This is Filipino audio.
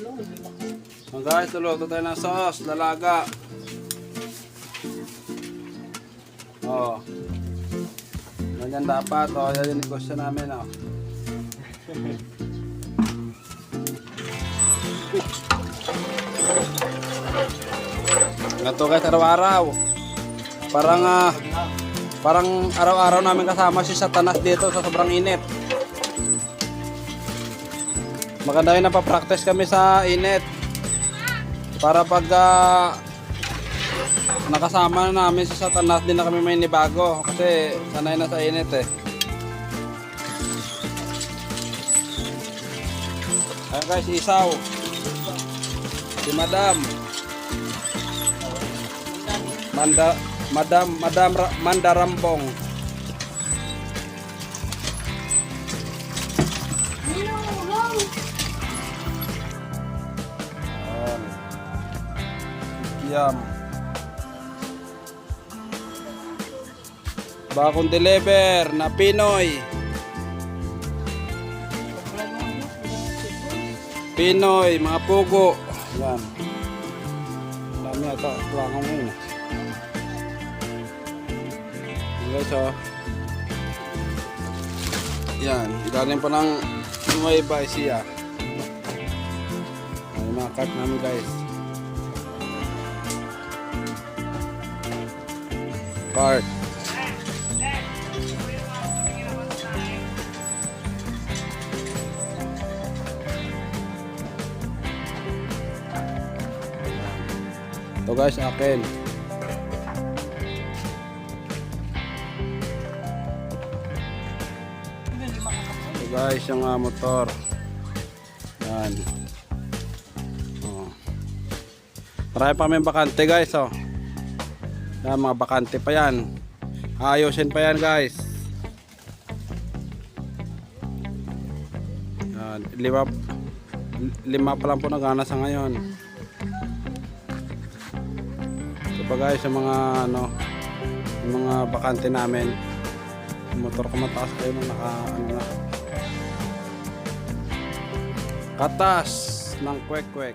So guys, luluto tayo ng sauce, lalaga. Oh. Ganyan dapat, oh, yan yung negosyo namin, oh. Ganito guys, araw-araw. Parang araw-araw namin kasama si Satanas dito sa sobrang init. Maganda yun, napapractice kami sa init. Para pag nakasama na namin si Satanas, din na kami may nibago. Kasi sanay na sa init eh. Ayun guys, isaw. Si Madam Mandarambong. Yum. Bakong deliver na Pinoy. Pinoy, mga pugo. Yan. Dami ata, tuwangan mo yun. Guys, oh. Yan, ilalim pa ng may siya. Ay, mga cut namin guys. Cart. Ito guys, akin. Ito guys, yung motor. Yan. Oh. Marami pa kami bakante guys, oh. Yan, mga bakante pa yan. Ayusin pa yan guys. Yan, lima pa lang po nagana sa ngayon. Ito pa guys, yung mga yung mga bakante namin. Yung motor ko mataas kayo nung na katas ng kwek-kwek.